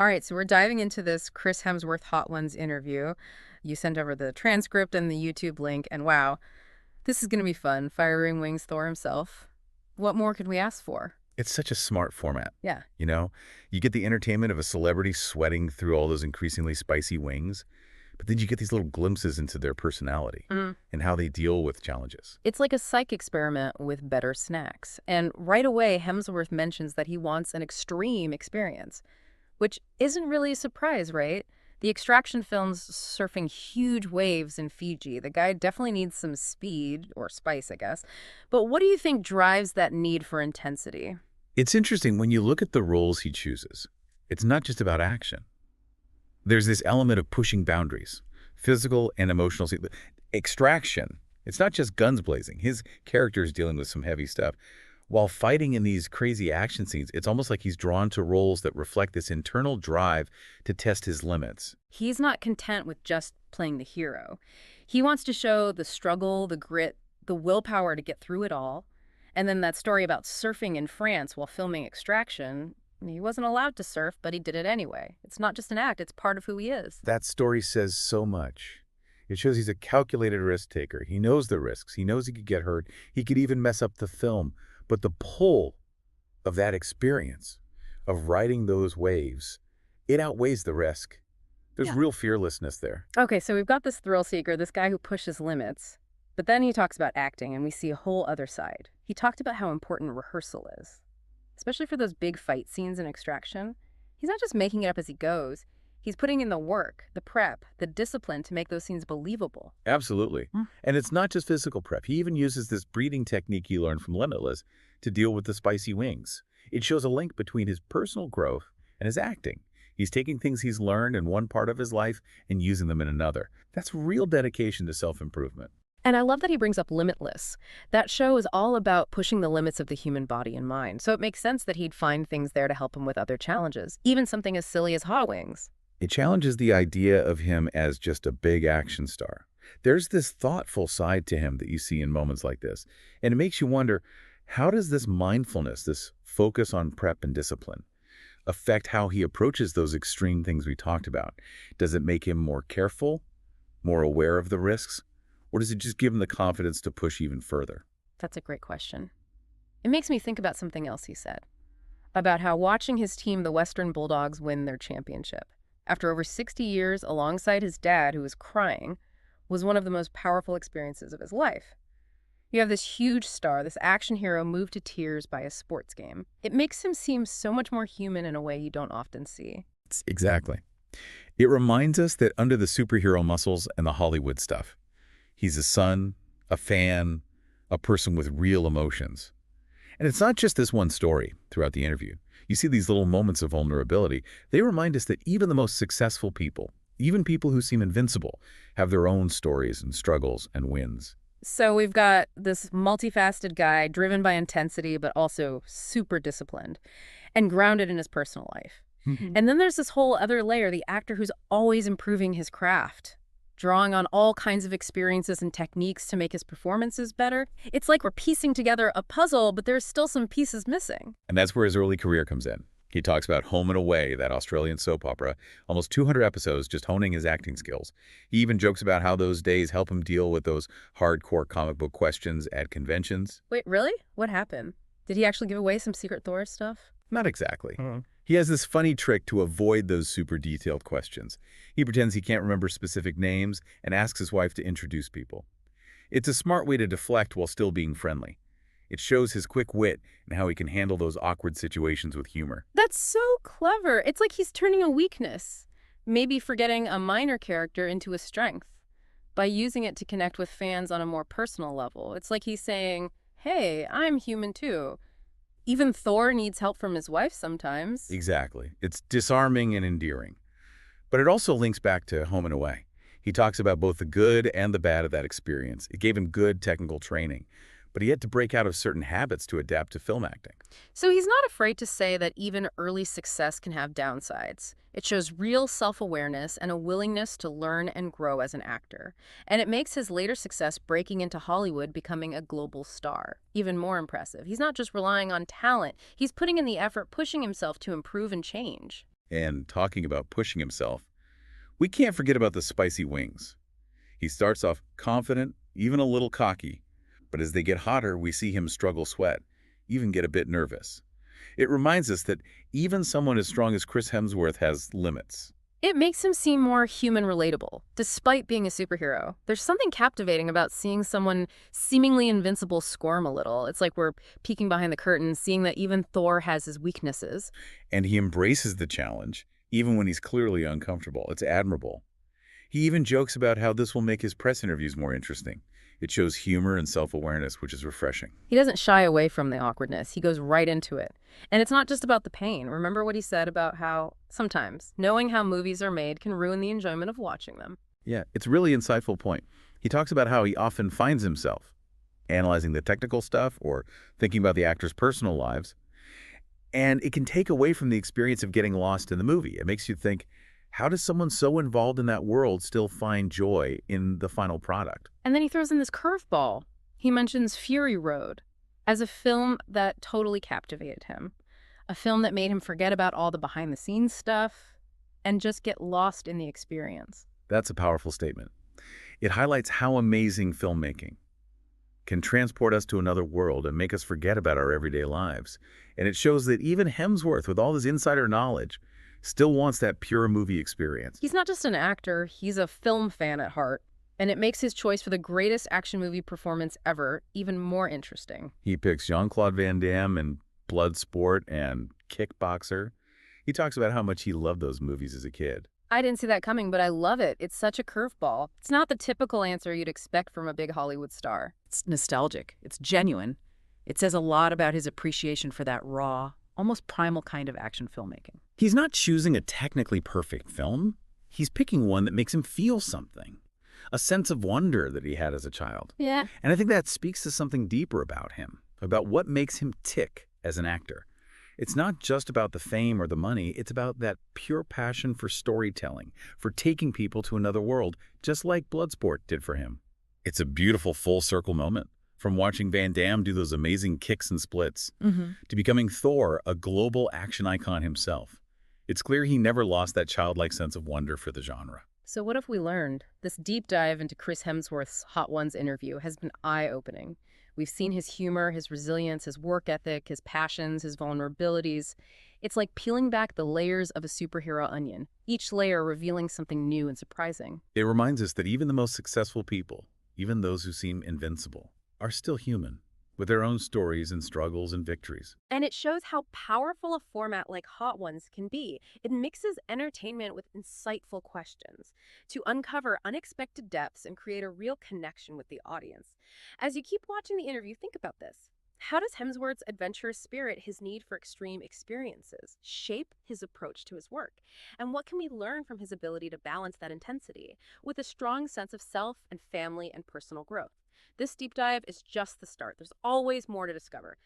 All right, so we're diving into this Chris Hemsworth Hot Ones interview. You sent over the transcript and the YouTube link, and wow, this is going to be fun. Firing Wings Thor himself. What more could we ask for? It's such a smart format, Yeah. you know? You get the entertainment of a celebrity sweating through all those increasingly spicy wings, but then you get these little glimpses into their personality Mm. and how they deal with challenges. It's like a psych experiment with better snacks. And right away, Hemsworth mentions that he wants an extreme experience, which isn't really a surprise, right? The Extraction film's surfing huge waves in Fiji. The guy definitely needs some speed, or spice, I guess. But what do you think drives that need for intensity? It's interesting when you look at the roles he chooses. It's not just about action. There's this element of pushing boundaries, physical and emotional. Extraction, it's not just guns blazing. His character is dealing with some heavy stuff. While fighting in these crazy action scenes, it's almost like he's drawn to roles that reflect this internal drive to test his limits. He's not content with just playing the hero. He wants to show the struggle, the grit, the willpower to get through it all. And then that story about surfing in France while filming Extraction, he wasn't allowed to surf, but he did it anyway. It's not just an act, it's part of who he is. That story says so much. It shows he's a calculated risk taker. He knows the risks. He knows he could get hurt. He could even mess up the film. But the pull of that experience, of riding those waves, it outweighs the risk. There's Yeah. real fearlessness there. Okay, so we've got this thrill seeker, this guy who pushes limits. But then he talks about acting, and we see a whole other side. He talked about how important rehearsal is, especially for those big fight scenes in Extraction. He's not just making it up as he goes. He's putting in the work, the prep, the discipline to make those scenes believable. Absolutely. Hmm. And it's not just physical prep. He even uses this breathing technique he learned from Limitless to deal with the spicy wings. It shows a link between his personal growth and his acting. He's taking things he's learned in one part of his life and using them in another. That's real dedication to self-improvement. And I love that he brings up Limitless. That show is all about pushing the limits of the human body and mind, so it makes sense that he'd find things there to help him with other challenges, even something as silly as hot wings. It challenges the idea of him as just a big action star. There's this thoughtful side to him that you see in moments like this, and it makes you wonder, how does this mindfulness, this focus on prep and discipline, affect how he approaches those extreme things we talked about? Does it make him more careful, more aware of the risks, or does it just give him the confidence to push even further? That's a great question. It makes me think about something else he said, about how watching his team, the Western Bulldogs, win their championship, after over 60 years alongside his dad, who was crying, was one of the most powerful experiences of his life. You have this huge star, this action hero moved to tears by a sports game. It makes him seem so much more human in a way you don't often see. Exactly. It reminds us that under the superhero muscles and the Hollywood stuff, he's a son, a fan, a person with real emotions. And it's not just this one story throughout the interview. You see these little moments of vulnerability. They remind us that even the most successful people, even people who seem invincible, have their own stories and struggles and wins. So we've got this multifaceted guy driven by intensity, but also super disciplined and grounded in his personal life. And then there's this whole other layer, the actor who's always improving his craft, drawing on all kinds of experiences and techniques to make his performances better. It's like we're piecing together a puzzle, but there's still some pieces missing. And that's where his early career comes in. He talks about Home and Away, that Australian soap opera, almost 200 episodes just honing his acting skills. He even jokes about how those days help him deal with those hardcore comic book questions at conventions. Wait, really? What happened? Did he actually give away some Secret Thor stuff? Not exactly. He has this funny trick to avoid those super detailed questions. He pretends he can't remember specific names and asks his wife to introduce people. It's a smart way to deflect while still being friendly. It shows his quick wit and how he can handle those awkward situations with humor. That's so clever. It's like he's turning a weakness, maybe forgetting a minor character into a strength, by using it to connect with fans on a more personal level. It's like he's saying, hey, I'm human too. Even Thor needs help from his wife sometimes. Exactly. It's disarming and endearing. But it also links back to Home and Away. He talks about both the good and the bad of that experience. It gave him good technical training, but he had to break out of certain habits to adapt to film acting. So he's not afraid to say that even early success can have downsides. It shows real self-awareness and a willingness to learn and grow as an actor. And it makes his later success breaking into Hollywood becoming a global star even more impressive. He's not just relying on talent. He's putting in the effort, pushing himself to improve and change. And talking about pushing himself, we can't forget about the spicy wings. He starts off confident, even a little cocky, but as they get hotter, we see him struggle sweat, even get a bit nervous. It reminds us that even someone as strong as Chris Hemsworth has limits. It makes him seem more human relatable, despite being a superhero. There's something captivating about seeing someone seemingly invincible squirm a little. It's like we're peeking behind the curtain, seeing that even Thor has his weaknesses. And he embraces the challenge, even when he's clearly uncomfortable. It's admirable. He even jokes about how this will make his press interviews more interesting. It shows humor and self-awareness, which is refreshing. He doesn't shy away from the awkwardness. He goes right into it. And it's not just about the pain. Remember what he said about how sometimes knowing how movies are made can ruin the enjoyment of watching them. Yeah, it's a really insightful point. He talks about how he often finds himself analyzing the technical stuff or thinking about the actors' personal lives, and it can take away from the experience of getting lost in the movie. It makes you think, how does someone so involved in that world still find joy in the final product? And then he throws in this curveball. He mentions Fury Road as a film that totally captivated him, a film that made him forget about all the behind-the-scenes stuff and just get lost in the experience. That's a powerful statement. It highlights how amazing filmmaking can transport us to another world and make us forget about our everyday lives. And it shows that even Hemsworth, with all his insider knowledge, still wants that pure movie experience. He's not just an actor, he's a film fan at heart, and it makes his choice for the greatest action movie performance ever even more interesting. He picks Jean-Claude Van Damme in Bloodsport and Kickboxer. He talks about how much he loved those movies as a kid. I didn't see that coming, but I love it. It's such a curveball. It's not the typical answer you'd expect from a big Hollywood star. It's nostalgic. It's genuine. It says a lot about his appreciation for that raw, almost primal kind of action filmmaking. He's not choosing a technically perfect film. He's picking one that makes him feel something, a sense of wonder that he had as a child. Yeah. And I think that speaks to something deeper about him, about what makes him tick as an actor. It's not just about the fame or the money. It's about that pure passion for storytelling, for taking people to another world, just like Bloodsport did for him. It's a beautiful full circle moment, from watching Van Damme do those amazing kicks and splits, to becoming Thor, a global action icon himself. It's clear he never lost that childlike sense of wonder for the genre. So what have we learned? This deep dive into Chris Hemsworth's Hot Ones interview has been eye-opening. We've seen his humor, his resilience, his work ethic, his passions, his vulnerabilities. It's like peeling back the layers of a superhero onion, each layer revealing something new and surprising. It reminds us that even the most successful people, even those who seem invincible, are still human, with their own stories and struggles and victories. And it shows how powerful a format like Hot Ones can be. It mixes entertainment with insightful questions to uncover unexpected depths and create a real connection with the audience. As you keep watching the interview, think about this. How does Hemsworth's adventurous spirit, his need for extreme experiences, shape his approach to his work? And what can we learn from his ability to balance that intensity with a strong sense of self and family and personal growth? This deep dive is just the start. There's always more to discover.